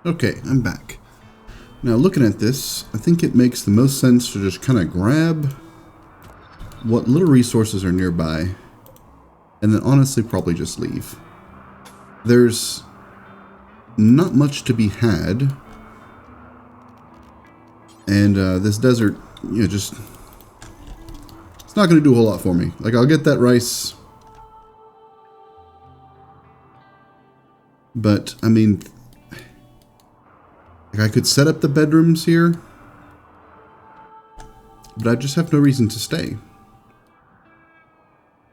Okay, I'm back. Now looking at this, I think it makes the most sense to just kind of grab what little resources are nearby, and then honestly probably just leave. There's not much to be had, and this desert, just, it's not going to do a whole lot for me. Like, I'll get that rice, but, I mean, like, I could set up the bedrooms here, but I just have no reason to stay.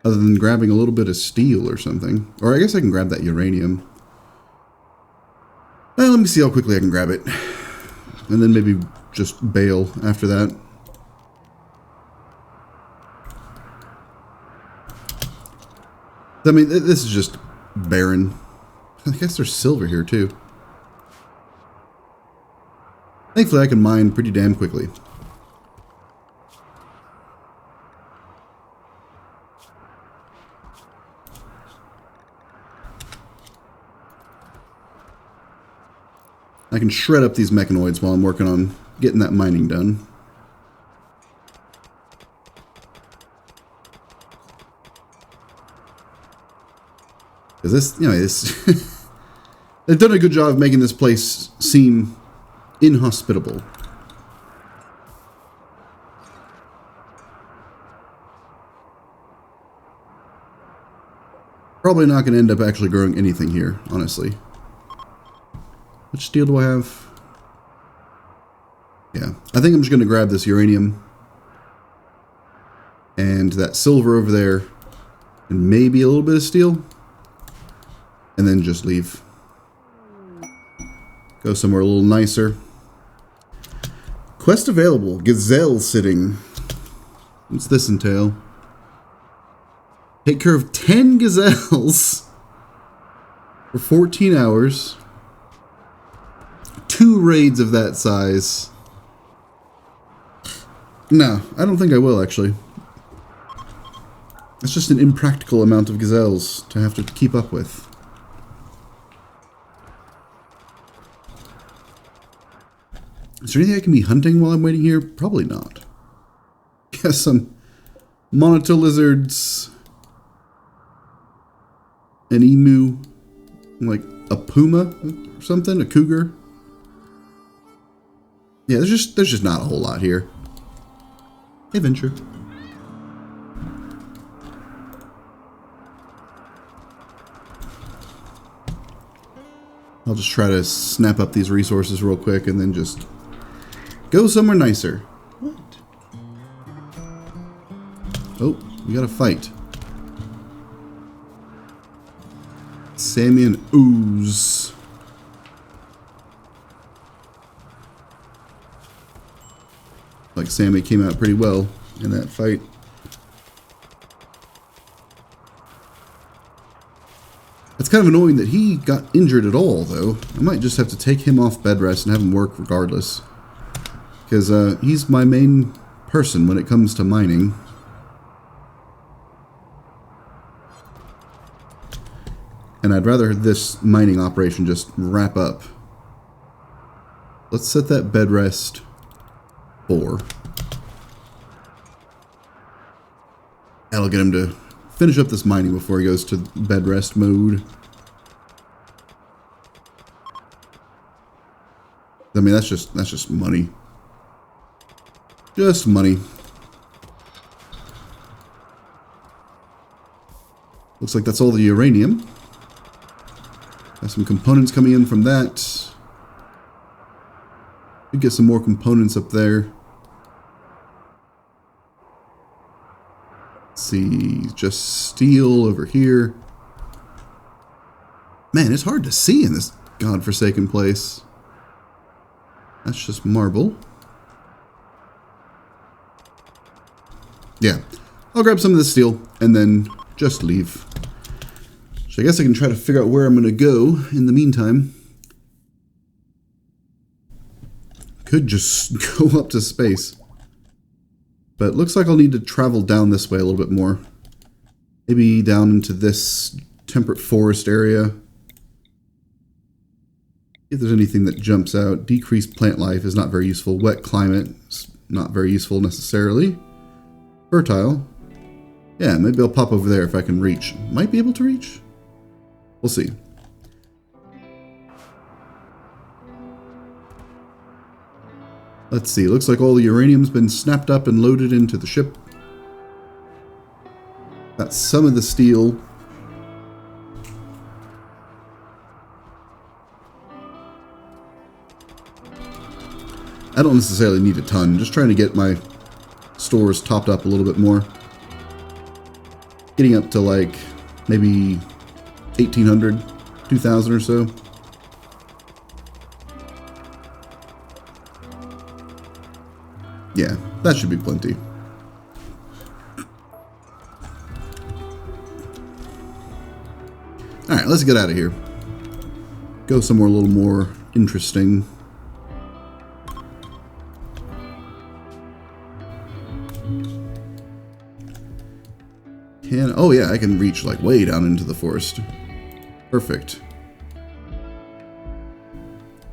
Other than grabbing a little bit of steel or something. Or I guess I can grab that uranium. Well, let me see how quickly I can grab it. And then maybe just bail after that. I mean, this is just barren. I guess there's silver here, too. Thankfully, I can mine pretty damn quickly. I can shred up these mechanoids while I'm working on getting that mining done. Because this, they've done a good job of making this place seem inhospitable. Probably not going to end up actually growing anything here, honestly. Which steel do I have? Yeah, I think I'm just going to grab this uranium and that silver over there and maybe a little bit of steel and then just leave. Go somewhere a little nicer. Quest available. Gazelle sitting. What's this entail? Take care of 10 gazelles for 14 hours. 2 raids of that size. No, I don't think I will, actually. It's just an impractical amount of gazelles to have to keep up with. Is there anything I can be hunting while I'm waiting here? Probably not. Guess some monitor lizards, an emu, like a puma or something, a cougar. Yeah, there's just not a whole lot here. Hey, Venture. I'll just try to snap up these resources real quick and then just go somewhere nicer. What? Oh, we got a fight. Sammy and Ooze. Like Sammy came out pretty well in that fight. It's kind of annoying that he got injured at all, though. I might just have to take him off bed rest and have him work regardless. Because he's my main person when it comes to mining. And I'd rather this mining operation just wrap up. Let's set that bed rest 4. That'll get him to finish up this mining before he goes to bed rest mode. I mean, that's just money. Just money. Looks like that's all the uranium. Got some components coming in from that. We get some more components up there. Let's see, just steel over here. Man, it's hard to see in this godforsaken place. That's just marble. Yeah, I'll grab some of this steel and then just leave. So I guess I can try to figure out where I'm going to go in the meantime. Could just go up to space. But it looks like I'll need to travel down this way a little bit more. Maybe down into this temperate forest area. If there's anything that jumps out, decreased plant life is not very useful. Wet climate is not very useful necessarily. Fertile. Yeah, maybe I'll pop over there if I can reach. Might be able to reach? We'll see. Let's see. Looks like all the uranium's been snapped up and loaded into the ship. Got some of the steel. I don't necessarily need a ton. Just trying to get my stores topped up a little bit more. Getting up to like maybe 1,800, 2,000 or so. Yeah, that should be plenty. Alright, let's get out of here. Go somewhere a little more interesting. Oh yeah, I can reach like way down into the forest. Perfect.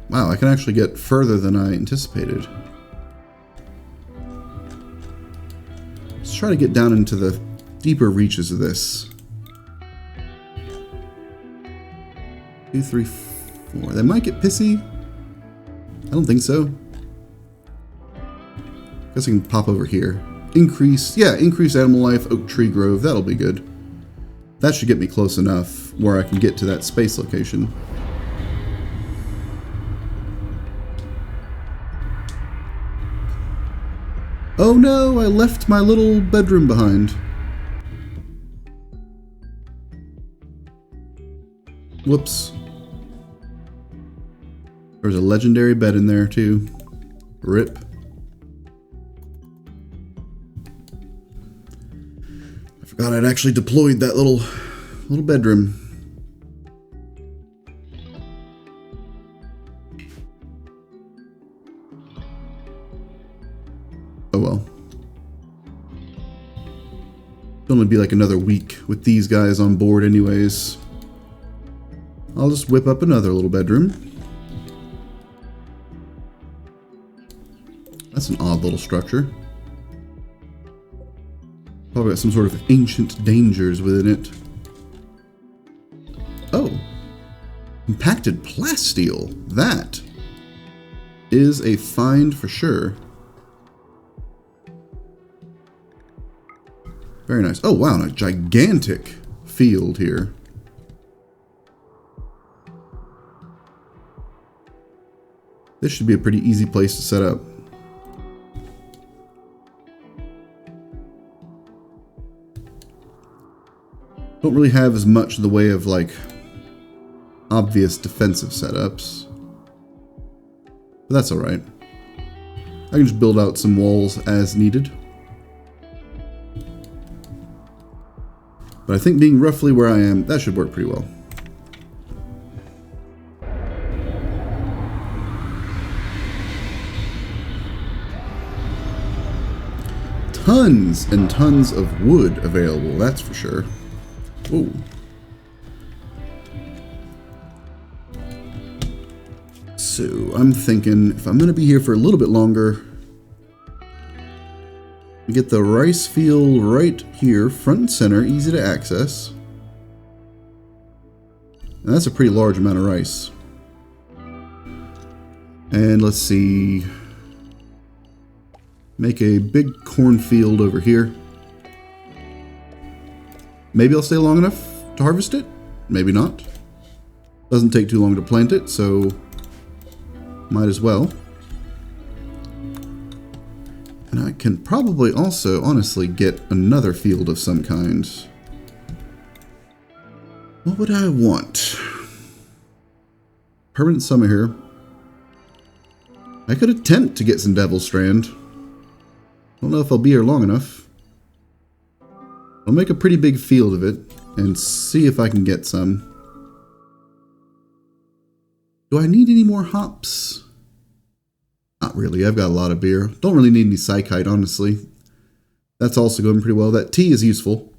Wow, I can actually get further than I anticipated. Let's try to get down into the deeper reaches of this. 2, 3, 4. They might get pissy. I don't think so. Guess I can pop over here. Increase animal life, oak tree grove. That'll be good. That should get me close enough where I can get to that space location. Oh no, I left my little bedroom behind. Whoops. There's a legendary bed in there too. RIP. I forgot I'd actually deployed that little bedroom. Oh well. It'll only be like another week with these guys on board anyways. I'll just whip up another little bedroom. That's an odd little structure. Probably got some sort of ancient dangers within it. Oh. Compacted plasteel. That is a find for sure. Very nice. Oh wow, and a gigantic field here. This should be a pretty easy place to set up. Don't really have as much in the way of like obvious defensive setups. But that's alright. I can just build out some walls as needed. But I think being roughly where I am, that should work pretty well. Tons and tons of wood available, that's for sure. Whoa. So, I'm thinking if I'm going to be here for a little bit longer, we get the rice field right here, front and center, easy to access. And that's a pretty large amount of rice. And let's see. Make a big cornfield over here. Maybe I'll stay long enough to harvest it. Maybe not. Doesn't take too long to plant it, so might as well. And I can probably also, honestly, get another field of some kind. What would I want? Permanent summer here. I could attempt to get some Devil Strand. Don't know if I'll be here long enough. I'll make a pretty big field of it and see if I can get some. Do I need any more hops? Not really. I've got a lot of beer. Don't really need any psychite, honestly. That's also going pretty well. That tea is useful.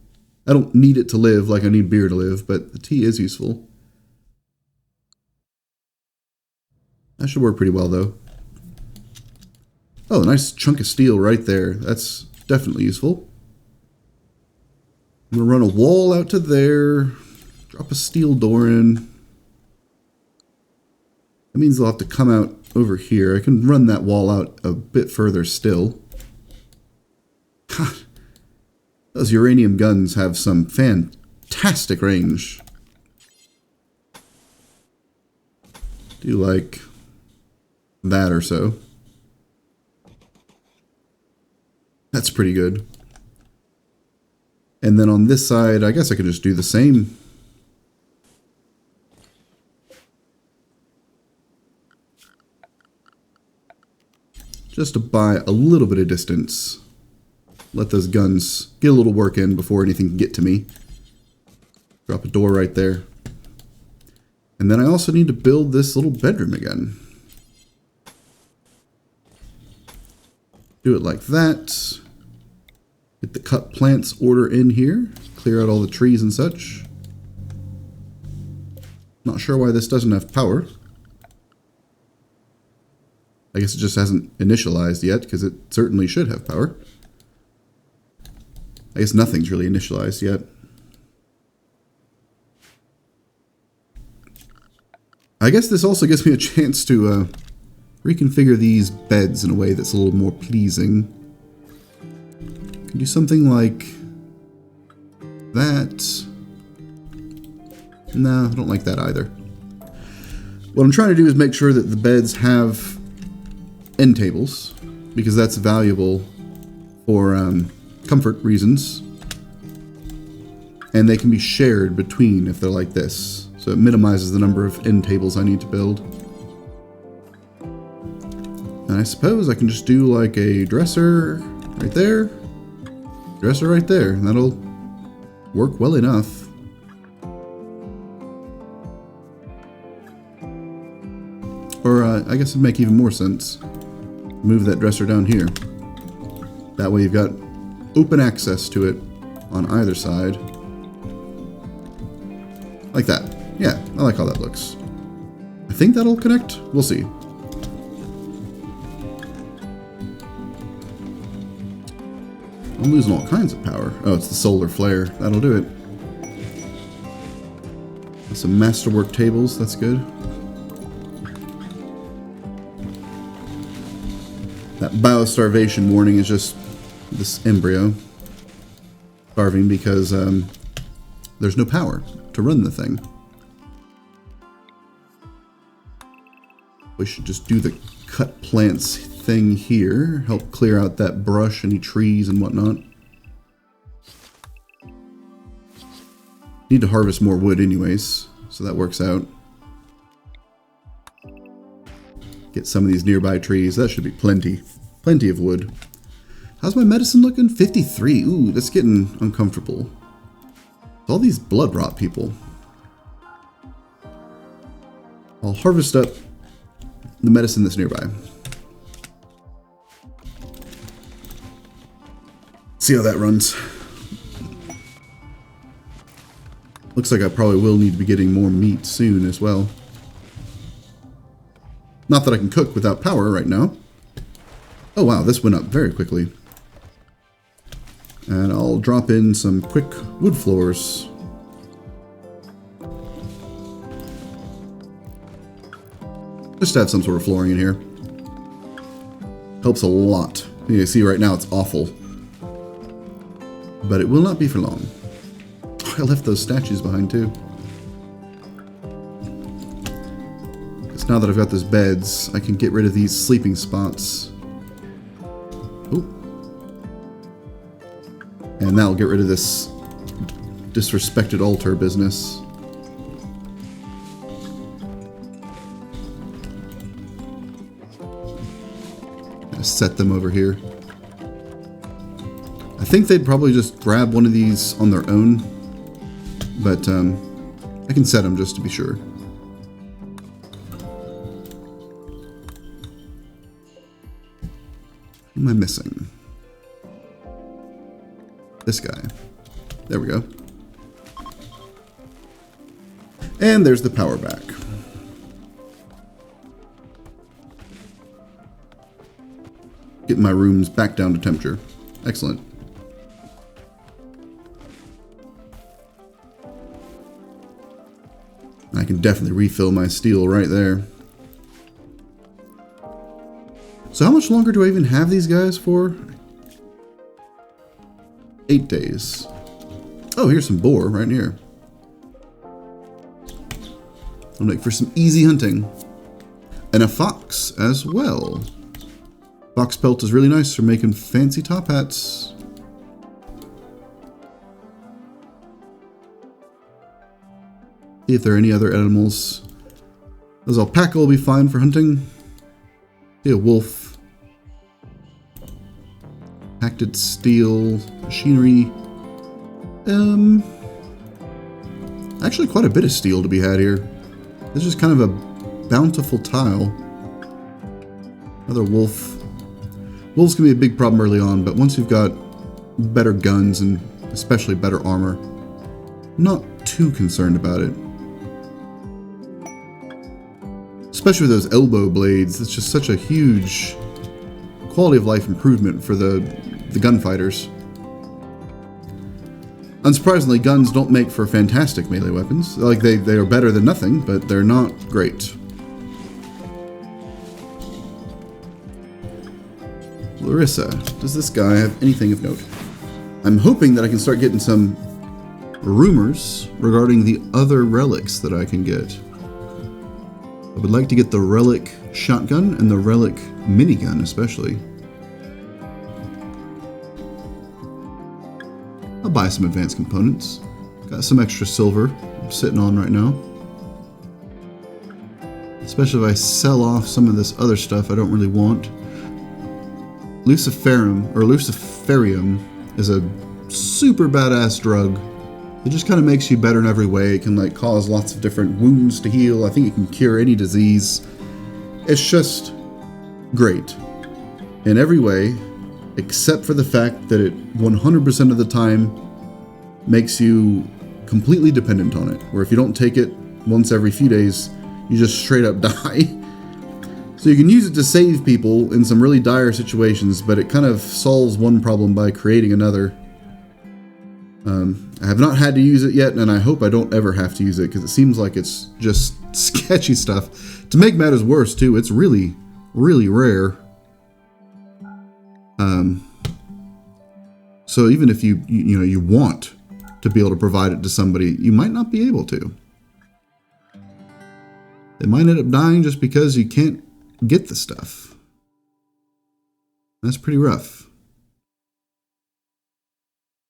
I don't need it to live like I need beer to live, but the tea is useful. That should work pretty well, though. Oh, a nice chunk of steel right there. That's definitely useful. I'm going to run a wall out to there. Drop a steel door in. That means they'll have to come out over here. I can run that wall out a bit further still. God, those uranium guns have some fantastic range. Do like that or so. That's pretty good. And then on this side, I guess I could just do the same. Just to buy a little bit of distance. Let those guns get a little work in before anything can get to me. Drop a door right there. And then I also need to build this little bedroom again. Do it like that. Get the cut plants order in here. Clear out all the trees and such. Not sure why this doesn't have power. I guess it just hasn't initialized yet, because it certainly should have power. I guess nothing's really initialized yet. I guess this also gives me a chance to reconfigure these beds in a way that's a little more pleasing. Can do something like that. No, I don't like that either. What I'm trying to do is make sure that the beds have end tables, because that's valuable for comfort reasons. And they can be shared between if they're like this. So it minimizes the number of end tables I need to build. And I suppose I can just do like a dresser right there. Dresser right there. And that'll work well enough. Or I guess it'd make even more sense. Move that dresser down here. That way you've got open access to it on either side. Like that. Yeah, I like how that looks. I think that'll connect. We'll see. I'm losing all kinds of power. Oh, it's the solar flare. That'll do it. Some masterwork tables. That's good. That biostarvation warning is just this embryo starving because there's no power to run the thing. We should just do the cut plants thing here. Help clear out that brush, any trees and whatnot. Need to harvest more wood anyways, so that works out. Get some of these nearby trees. That should be plenty. Plenty of wood. How's my medicine looking? 53. Ooh, that's getting uncomfortable. All these blood rot people. I'll harvest up the medicine that's nearby. See how that runs. Looks like I probably will need to be getting more meat soon as well. Not that I can cook without power right now. Oh wow, this went up very quickly. And I'll drop in some quick wood floors. Just to have some sort of flooring in here. Helps a lot. You see right now it's awful. But it will not be for long. I left those statues behind too. Because now that I've got those beds, I can get rid of these sleeping spots. Ooh. And that'll get rid of this disrespected altar business. Gonna set them over here. I think they'd probably just grab one of these on their own, but I can set them just to be sure. Who am I missing? This guy. There we go. And there's the power back. Getting my rooms back down to temperature. Excellent. I can definitely refill my steel right there. So how much longer do I even have these guys for? 8 days. Oh, here's some boar right here. I'll make for some easy hunting. And a fox as well. Fox pelt is really nice for making fancy top hats. See if there are any other animals. Those alpaca will be fine for hunting. See a wolf. Acted steel. Machinery. Actually quite a bit of steel to be had here. This is kind of a bountiful tile. Another wolf. Wolves can be a big problem early on, but once you've got better guns and especially better armor, I'm not too concerned about it. Especially with those elbow blades, it's just such a huge quality of life improvement for the gunfighters. Unsurprisingly, guns don't make for fantastic melee weapons. Like, they are better than nothing, but they're not great. Larissa, does this guy have anything of note? I'm hoping that I can start getting some rumors regarding the other relics that I can get. I would like to get the relic shotgun and the relic minigun especially. I'll buy some advanced components. Got some extra silver I'm sitting on right now. Especially if I sell off some of this other stuff I don't really want. Luciferium is a super badass drug. It just kind of makes you better in every way. It can like cause lots of different wounds to heal. I think it can cure any disease. It's just great in every way, except for the fact that it 100% of the time makes you completely dependent on it. Where if you don't take it once every few days, you just straight up die. So you can use it to save people in some really dire situations, but it kind of solves one problem by creating another. I have not had to use it yet, and I hope I don't ever have to use it, because it seems like it's just sketchy stuff. To make matters worse, too, it's really, really rare. So even if you want to be able to provide it to somebody, you might not be able to. They might end up dying just because you can't get the stuff. That's pretty rough.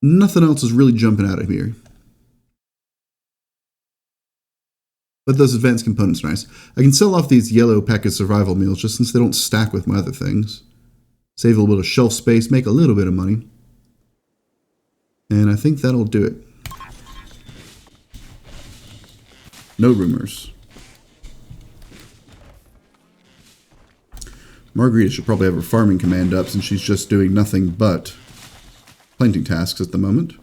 Nothing else is really jumping out of here. But those advanced components are nice. I can sell off these yellow packet survival meals just since they don't stack with my other things. Save a little bit of shelf space, make a little bit of money. And I think that'll do it. No rumors. Margarita should probably have her farming command up since she's just doing nothing but planting tasks at the moment.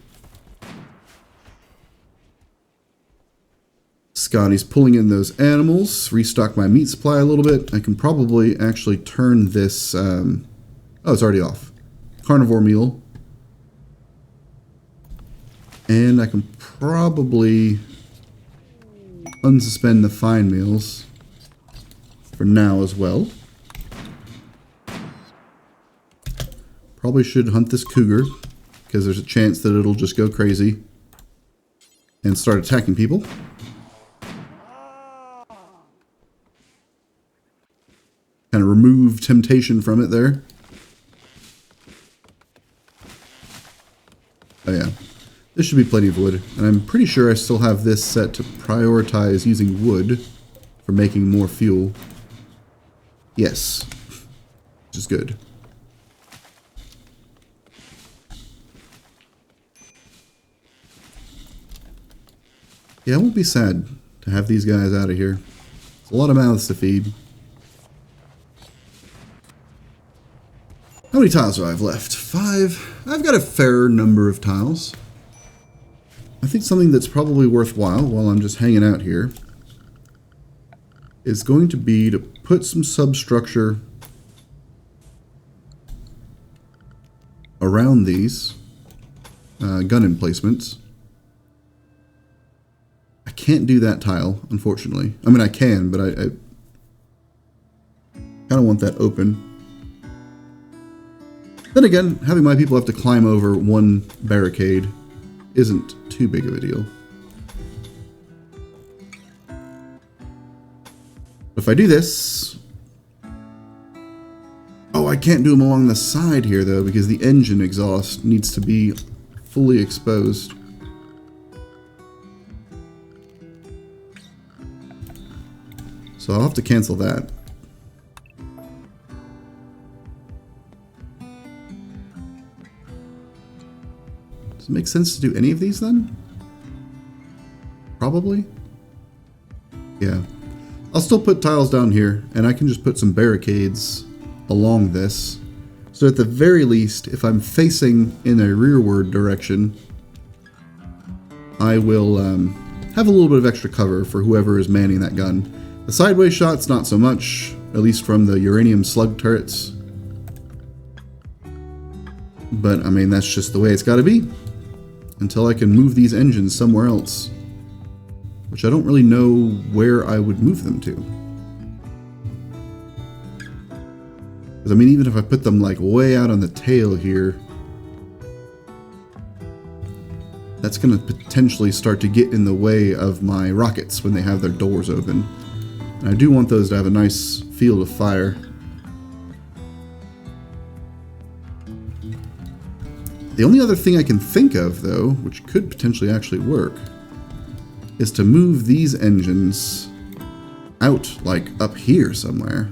Scotty's pulling in those animals, restock my meat supply a little bit. I can probably actually turn this, oh, it's already off. Carnivore meal. And I can probably unsuspend the fine meals for now as well. Probably should hunt this cougar, because there's a chance that it'll just go crazy and start attacking people. Kind of remove temptation from it there. Oh yeah. This should be plenty of wood. And I'm pretty sure I still have this set to prioritize using wood for making more fuel. Yes. Which is good. Yeah, I won't be sad to have these guys out of here. It's a lot of mouths to feed. How many tiles do I have left? 5. I've got a fair number of tiles. I think something that's probably worthwhile while I'm just hanging out here is going to be to put some substructure around these gun emplacements. I can't do that tile, unfortunately. I mean, I can, but I kind of want that open. Then again, having my people have to climb over one barricade isn't too big of a deal. If I do this... Oh, I can't do them along the side here, though, because the engine exhaust needs to be fully exposed. So I'll have to cancel that. Does it make sense to do any of these then? Probably. Yeah. I'll still put tiles down here, and I can just put some barricades along this. So at the very least, if I'm facing in a rearward direction, I will have a little bit of extra cover for whoever is manning that gun. The sideways shots, not so much, at least from the uranium slug turrets. But, I mean, that's just the way it's got to be. Until I can move these engines somewhere else. Which I don't really know where I would move them to. Because, I mean, even if I put them, like, way out on the tail here, that's going to potentially start to get in the way of my rockets when they have their doors open. And I do want those to have a nice field of fire. The only other thing I can think of, though, which could potentially actually work, is to move these engines out, like, up here somewhere.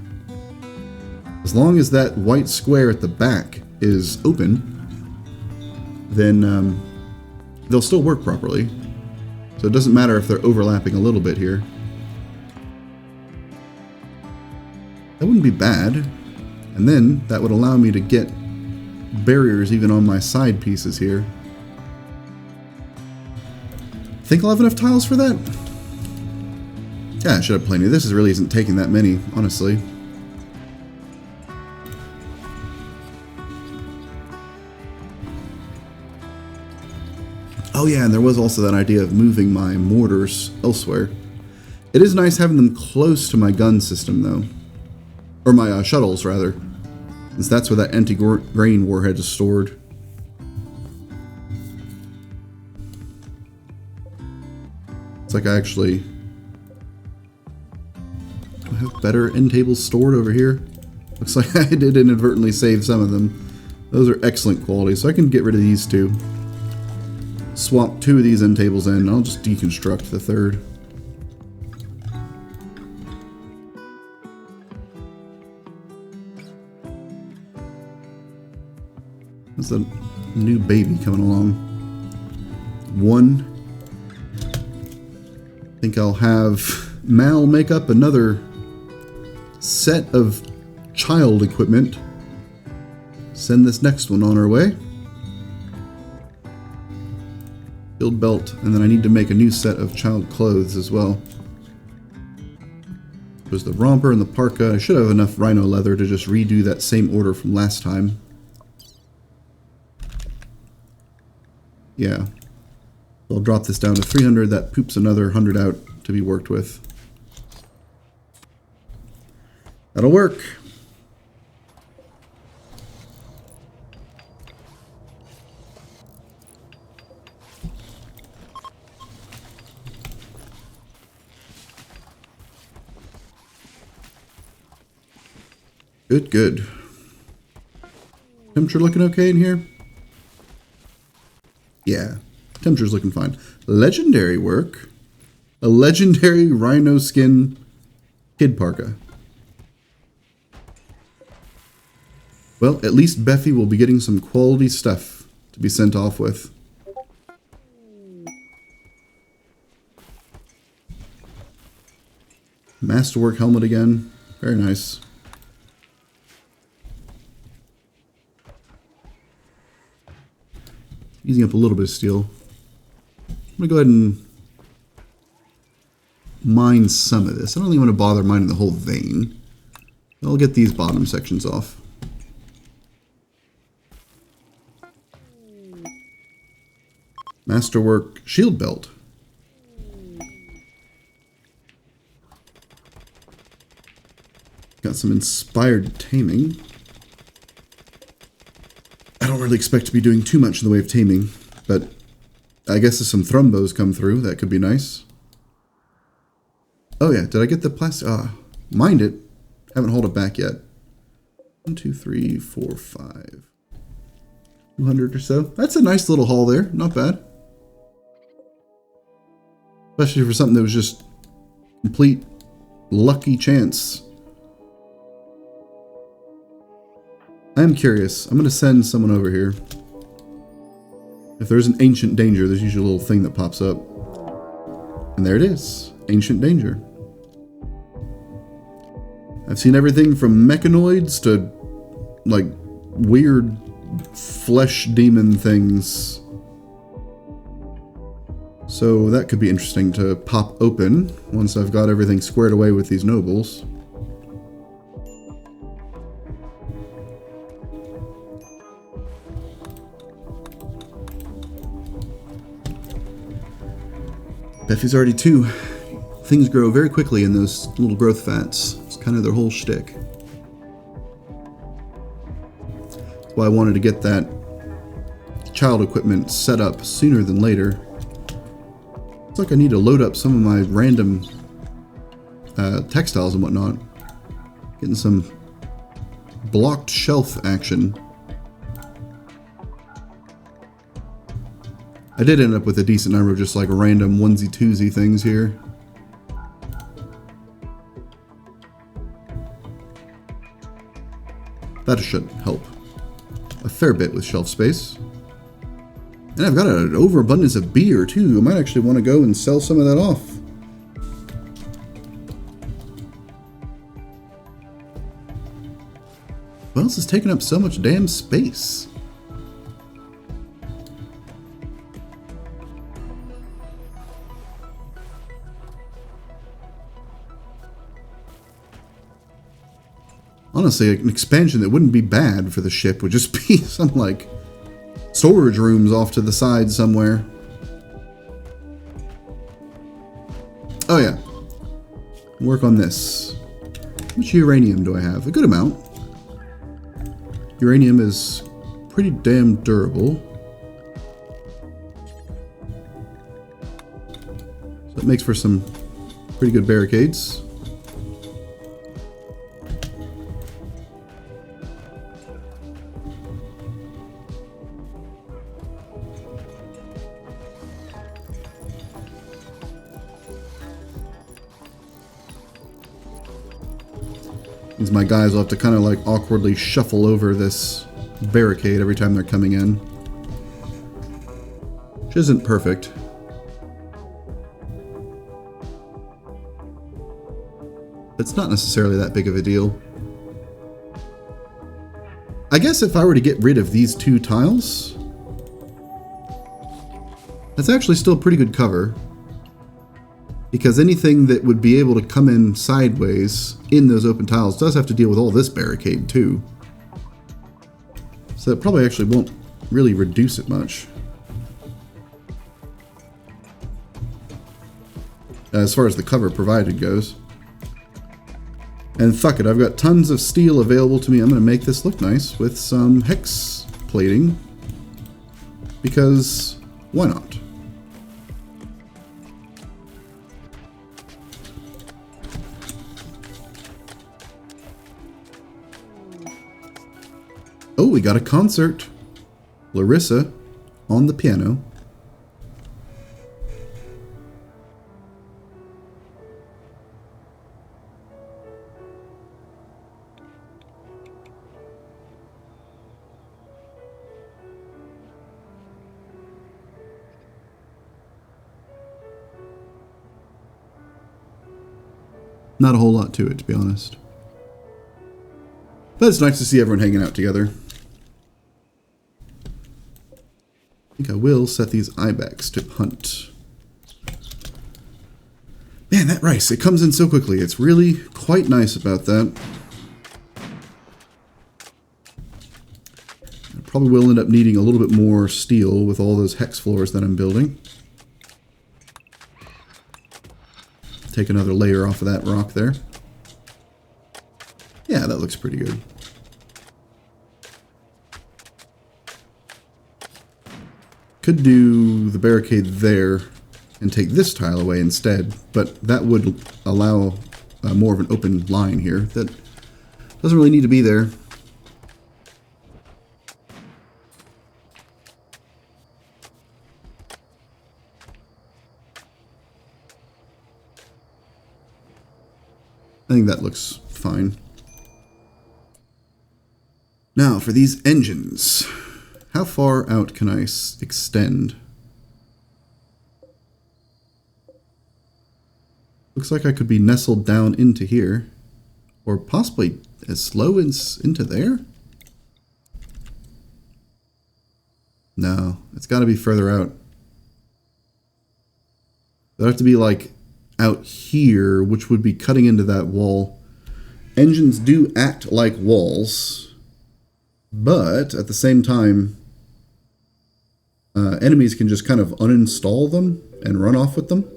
As long as that white square at the back is open, then they'll still work properly. So it doesn't matter if they're overlapping a little bit here. That wouldn't be bad. And then that would allow me to get barriers even on my side pieces here. Think I'll have enough tiles for that? Yeah, I should have plenty. This really isn't taking that many, honestly. Oh yeah, and there was also that idea of moving my mortars elsewhere. It is nice having them close to my gun system, though. Or my shuttles, rather. Since that's where that anti-grain warhead is stored. It's like I actually... Do I have better end tables stored over here? Looks like I did inadvertently save some of them. Those are excellent quality, so I can get rid of these two. Swap 2 of these end tables in, and I'll just deconstruct the third. There's a new baby coming along. One. I think I'll have Mal make up another set of child equipment. Send this next one on our way. Build belt, and then I need to make a new set of child clothes as well. There's the romper and the parka. I should have enough rhino leather to just redo that same order from last time. Yeah. I'll drop this down to 300. That poops another 100 out to be worked with. That'll work. Good, good. Temperature looking okay in here? Yeah, temperature's looking fine. Legendary work. A legendary rhino skin kid parka. Well, at least Beffy will be getting some quality stuff to be sent off with. Masterwork helmet again. Very nice. Using up a little bit of steel. I'm going to go ahead and mine some of this. I don't really want to bother mining the whole vein. I'll get these bottom sections off. Masterwork shield belt. Got some inspired taming. I don't really expect to be doing too much in the way of taming, but I guess if some thrumbos come through, that could be nice. Oh yeah, did I get the plastic? Mind it. Haven't hauled it back yet. 1, 2, 3, 4, 5. 200 or so. That's a nice little haul there. Not bad. Especially for something that was just complete lucky chance. I am curious. I'm going to send someone over here. If there's an ancient danger, there's usually a little thing that pops up. And there it is. Ancient danger. I've seen everything from mechanoids to, like, weird flesh demon things. So that could be interesting to pop open once I've got everything squared away with these nobles. Beffy's already 2. Things grow very quickly in those little growth fats. It's kind of their whole shtick. That's why I wanted to get that child equipment set up sooner than later. It's like I need to load up some of my random textiles and whatnot. Getting some blocked shelf action. I did end up with a decent number of just like random onesie-twosie things here. That should help a fair bit with shelf space. And I've got an overabundance of beer too. I might actually want to go and sell some of that off. What else is taking up so much damn space? Honestly, an expansion that wouldn't be bad for the ship would just be some, like, storage rooms off to the side somewhere. Oh, yeah. Work on this. How much uranium do I have? A good amount. Uranium is pretty damn durable. So it makes for some pretty good barricades. Means my guys will have to kind of like awkwardly shuffle over this barricade every time they're coming in. Which isn't perfect. It's not necessarily that big of a deal. I guess if I were to get rid of these 2 tiles, that's actually still pretty good cover. Because anything that would be able to come in sideways in those open tiles does have to deal with all this barricade too. So that probably actually won't really reduce it much. As far as the cover provided goes. And fuck it, I've got tons of steel available to me. I'm going to make this look nice with some hex plating. Because why not? Oh, we got a concert. Larissa on the piano. Not a whole lot to it, to be honest. But it's nice to see everyone hanging out together. I think I will set these ibex to hunt. Man, that rice, it comes in so quickly. It's really quite nice about that. I'll Probably will end up needing a little bit more steel with all those hex floors that I'm building. Take another layer off of that rock there. Yeah, that looks pretty good. Could do the barricade there and take this tile away instead, but that would allow more of an open line here that doesn't really need to be there. I think that looks fine. Now for these engines. How far out can I extend? Looks like I could be nestled down into here. Or possibly as low as into there? No, it's got to be further out. It'd have to be like out here, which would be cutting into that wall. Engines do act like walls, but at the same time, enemies can just kind of uninstall them and run off with them.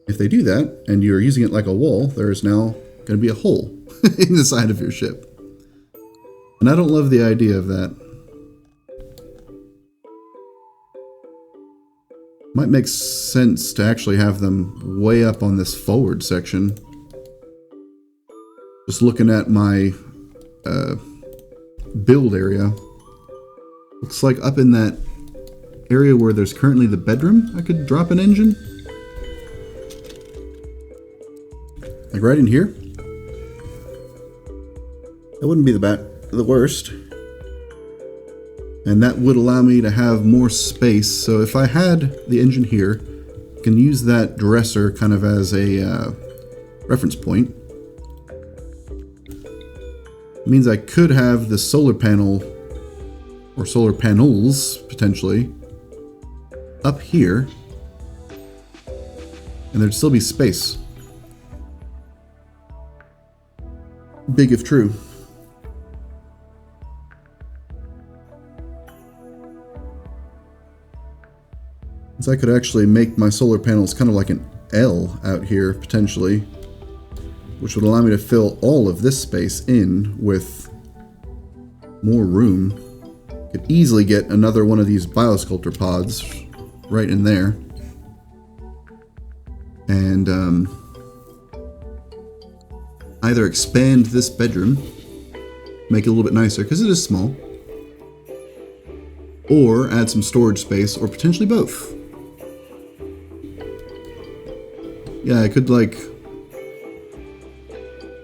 If they do that, and you're using it like a wall, there is now going to be a hole in the side of your ship. And I don't love the idea of that. Might make sense to actually have them way up on this forward section. Just looking at my build area. Looks like up in that area where there's currently the bedroom, I could drop an engine. Like right in here. That wouldn't be the worst. And that would allow me to have more space. So if I had the engine here, I can use that dresser kind of as a reference point. It means I could have the solar panel, or solar panels, potentially, up here. And there'd still be space. Big if true. So I could actually make my solar panels kind of like an L out here, potentially, which would allow me to fill all of this space in with more room. Could easily get another one of these biosculptor pods right in there. And either expand this bedroom, make it a little bit nicer, because it is small, or add some storage space, or potentially both. Yeah, I could like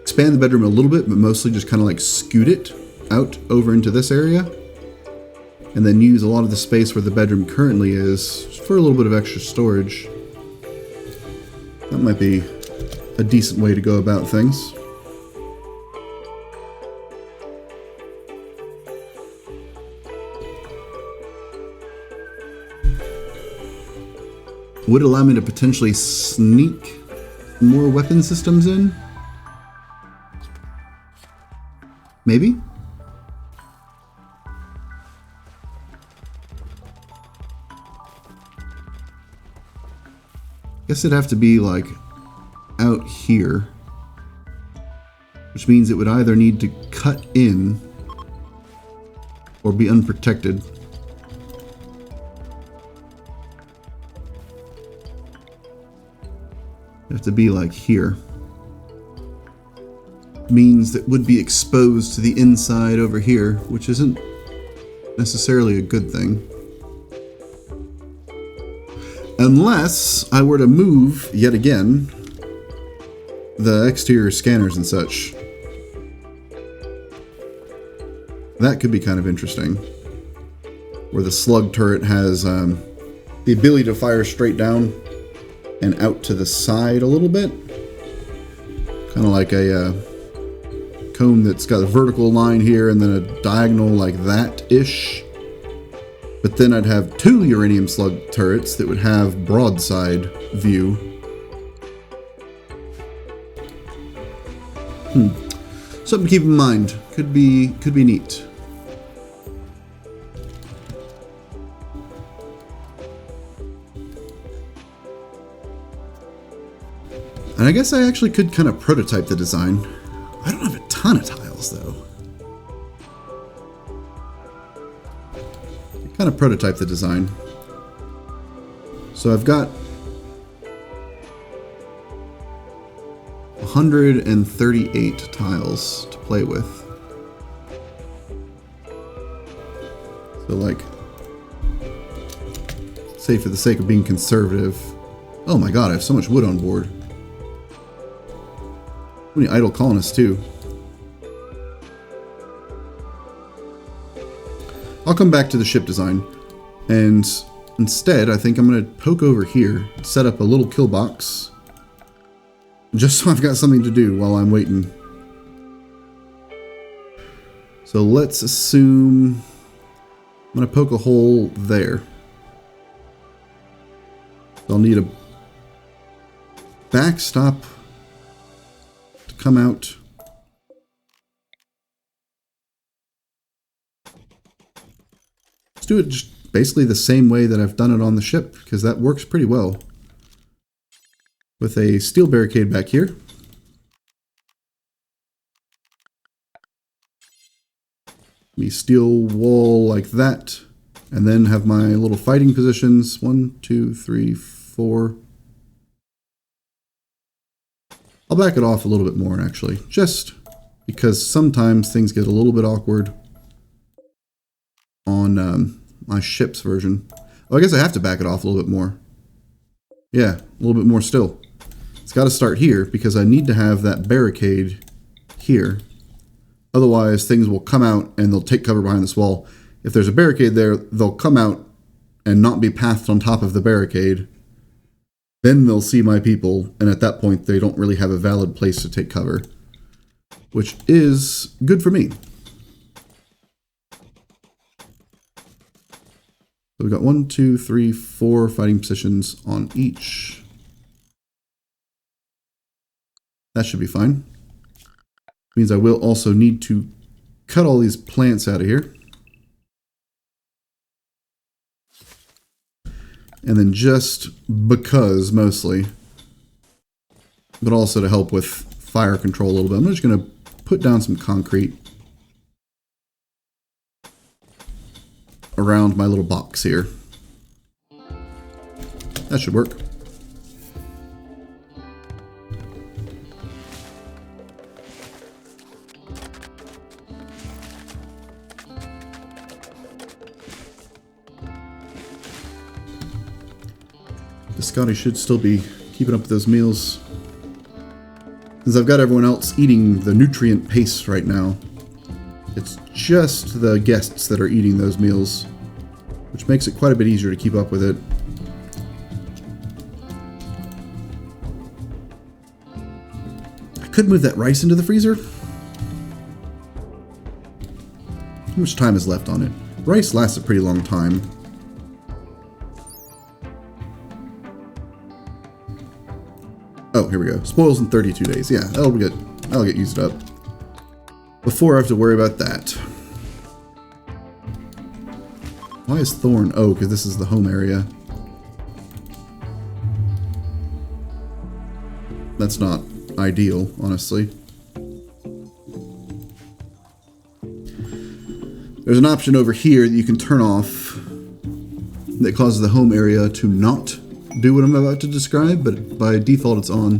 expand the bedroom a little bit, but mostly just kind of like scoot it out over into this area, and then use a lot of the space where the bedroom currently is for a little bit of extra storage. That might be a decent way to go about things. Would allow me to potentially sneak more weapon systems in? Maybe? Guess it'd have to be like out here, which means it would either need to cut in or be unprotected. Have to be like here. Means that would be exposed to the inside over here, which isn't necessarily a good thing. Unless I were to move, yet again, the exterior scanners and such. That could be kind of interesting. Where the slug turret has the ability to fire straight down and out to the side a little bit. Kind of like a cone that's got a vertical line here and then a diagonal like that-ish. But then I'd have two uranium slug turrets that would have broadside view. Something to keep in mind. Could be neat. And I guess I actually could kind of prototype the design. I don't have a ton of tiles, though. Kind of prototype the design. So I've got 138 tiles to play with. So, like, say for the sake of being conservative. Oh my god, I have so much wood on board. How many idle colonists, too? I'll come back to the ship design. And instead, I think I'm going to poke over here, set up a little kill box. Just so I've got something to do while I'm waiting. So let's assume I'm going to poke a hole there. I'll need a backstop to come out. Let's do it just basically the same way that I've done it on the ship, because that works pretty well. With a steel barricade back here. Me steel wall like that. And then have my little fighting positions. 1, 2, 3, 4. I'll back it off a little bit more, actually. Just because sometimes things get a little bit awkward on my ship's version. Oh, I guess I have to back it off a little bit more. Yeah, a little bit more still. It's got to start here because I need to have that barricade here. Otherwise, things will come out and they'll take cover behind this wall. If there's a barricade there, they'll come out and not be pathed on top of the barricade. Then they'll see my people, and at that point, they don't really have a valid place to take cover. Which is good for me. So we've got 1, 2, 3, 4 fighting positions on each. That should be fine. Means I will also need to cut all these plants out of here. And then just because, mostly, but also to help with fire control a little bit, I'm just going to put down some concrete around my little box here. That should work. Scotty should still be keeping up with those meals. Since I've got everyone else eating the nutrient paste right now, it's just the guests that are eating those meals, which makes it quite a bit easier to keep up with it. I could move that rice into the freezer. How much time is left on it? Rice lasts a pretty long time. Oh, here we go. Spoils in 32 days. Yeah, that'll get used up. Before I have to worry about that. Why is Thorn? Oh, because this is the home area. That's not ideal, honestly. There's an option over here that you can turn off that causes the home area to not do what I'm about to describe, but by default it's on.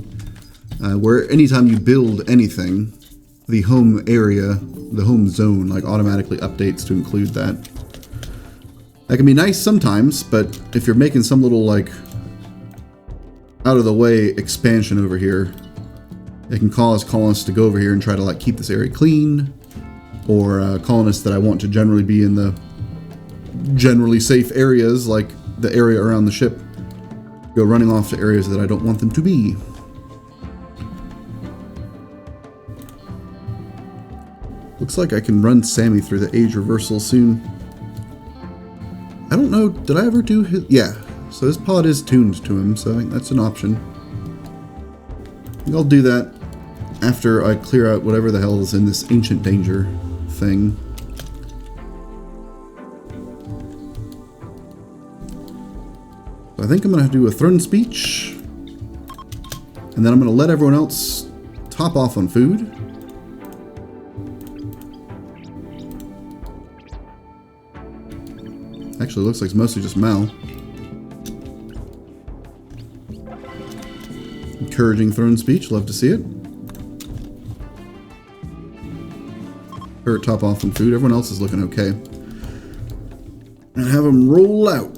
Where anytime you build anything, the home area, the home zone, like automatically updates to include that. That can be nice sometimes, but if you're making some little like out of the way expansion over here, it can cause colonists to go over here and try to like keep this area clean, or colonists that I want to generally be in the generally safe areas, like the area around the ship, go running off to areas that I don't want them to be. Looks like I can run Sammy through the age reversal soon. I don't know, did I ever do his... Yeah, so his pod is tuned to him, so I think that's an option. I think I'll do that after I clear out whatever the hell is in this ancient danger thing. I think I'm going to do a throne speech. And then I'm going to let everyone else top off on food. Actually, looks like it's mostly just Mal. Encouraging throne speech. Love to see it. Her top off on food. Everyone else is looking okay. And have them roll out.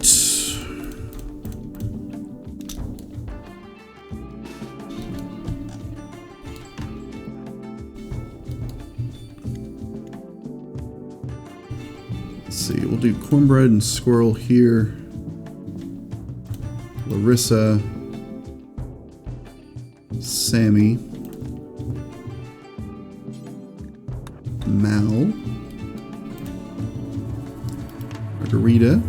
Let's see. We'll do cornbread and squirrel here. Larissa. Sammy. Mal. Margarita.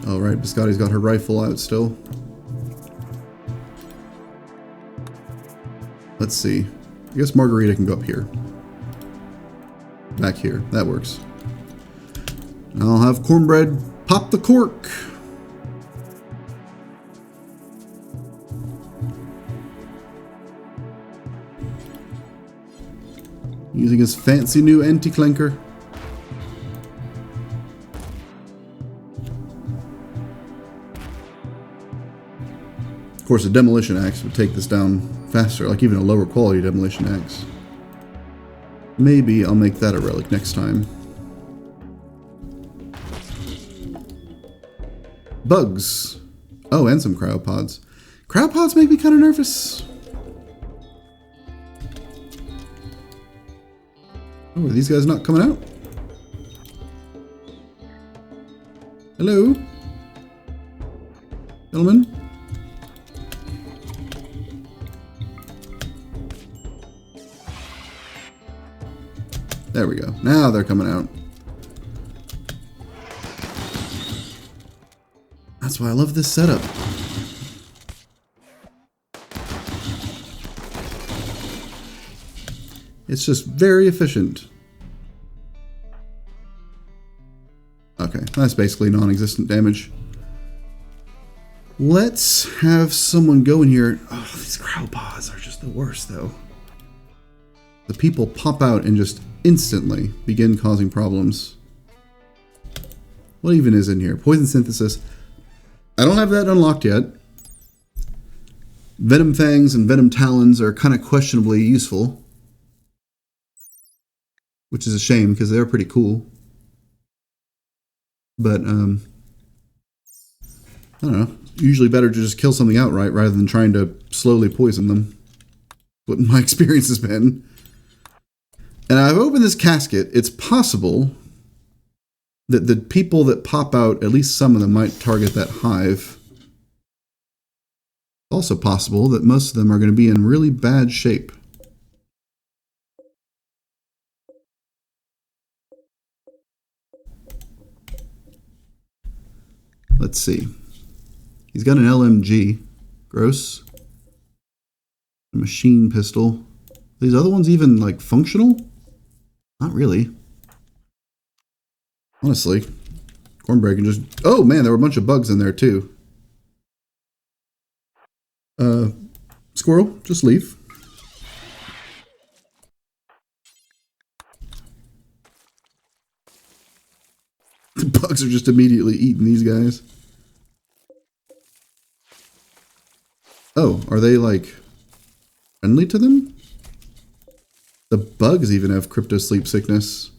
All right, Biscotti's got her rifle out still. Let's see. I guess Margarita can go up here. Back here. That works. I'll have cornbread pop the cork. Using his fancy new anti-clanker. Of course, a demolition axe would take this down faster, like even a lower quality demolition axe. Maybe I'll make that a relic next time. Bugs. Oh, and some cryopods. Cryopods make me kind of nervous. Oh, are these guys not coming out? Hello? Gentlemen? There we go. Now they're coming out. That's why I love this setup. It's just very efficient. Okay, that's basically non-existent damage. Let's have someone go in here. Oh, these cryopods are just the worst, though. The people pop out and just instantly begin causing problems. What even is in here? Poison synthesis. I don't have that unlocked yet. Venom fangs and venom talons are kind of questionably useful. Which is a shame, because they're pretty cool. But, I don't know. Usually better to just kill something outright rather than trying to slowly poison them. What my experience has been. And I've opened this casket. It's possible that the people that pop out, at least some of them, might target that hive. Also possible that most of them are going to be in really bad shape. Let's see. He's got an LMG. Gross. A machine pistol. Are these other ones even, like, functional? Not really. Honestly. Cornbread can just... Oh, man, there were a bunch of bugs in there, too. Squirrel, just leave. The bugs are just immediately eating these guys. Oh, are they, like, friendly to them? The bugs even have crypto sleep sickness.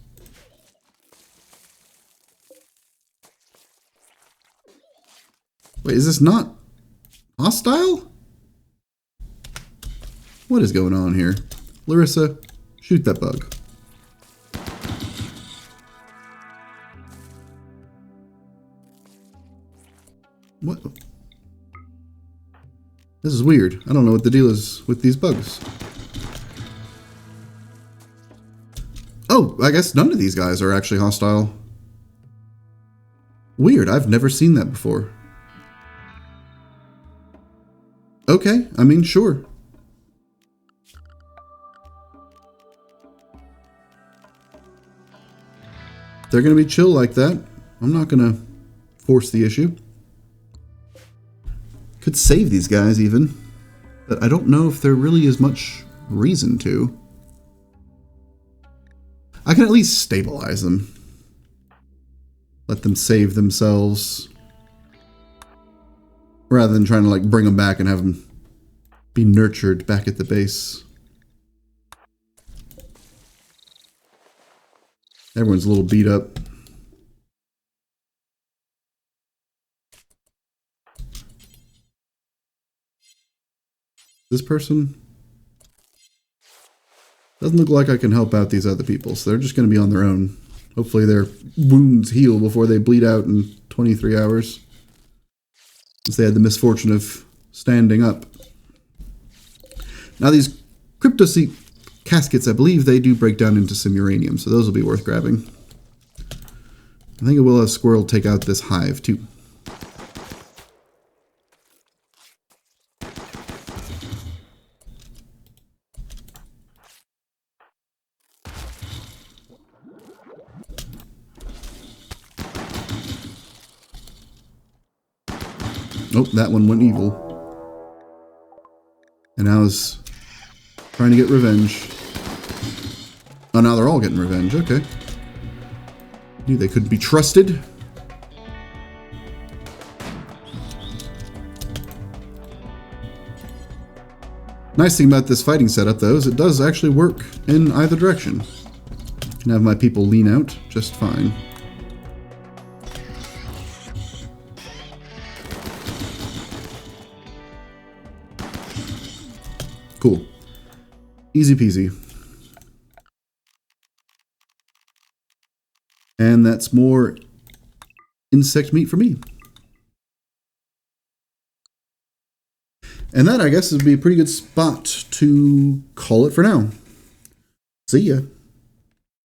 Wait, is this not hostile? What is going on here? Larissa, shoot that bug. What? This is weird. I don't know what the deal is with these bugs. Oh, I guess none of these guys are actually hostile. Weird, I've never seen that before. Okay, I mean, sure. They're gonna be chill like that. I'm not gonna force the issue. Could save these guys even, but I don't know if there really is much reason to. I can at least stabilize them. Let them save themselves. Rather than trying to like bring them back and have them be nurtured back at the base. Everyone's a little beat up. This person doesn't look like I can help out these other people, so they're just going to be on their own. Hopefully their wounds heal before they bleed out in 23 hours. Since they had the misfortune of standing up. Now these cryptoseep caskets, I believe they do break down into some uranium, so those will be worth grabbing. I think I will have Squirrel take out this hive too. Nope, that one went evil. And I was trying to get revenge. Oh, now they're all getting revenge. Okay. Knew they couldn't be trusted. Nice thing about this fighting setup, though, is it does actually work in either direction. I can have my people lean out just fine. Cool. Easy peasy. And that's more insect meat for me. And that, I guess, would be a pretty good spot to call it for now. See ya.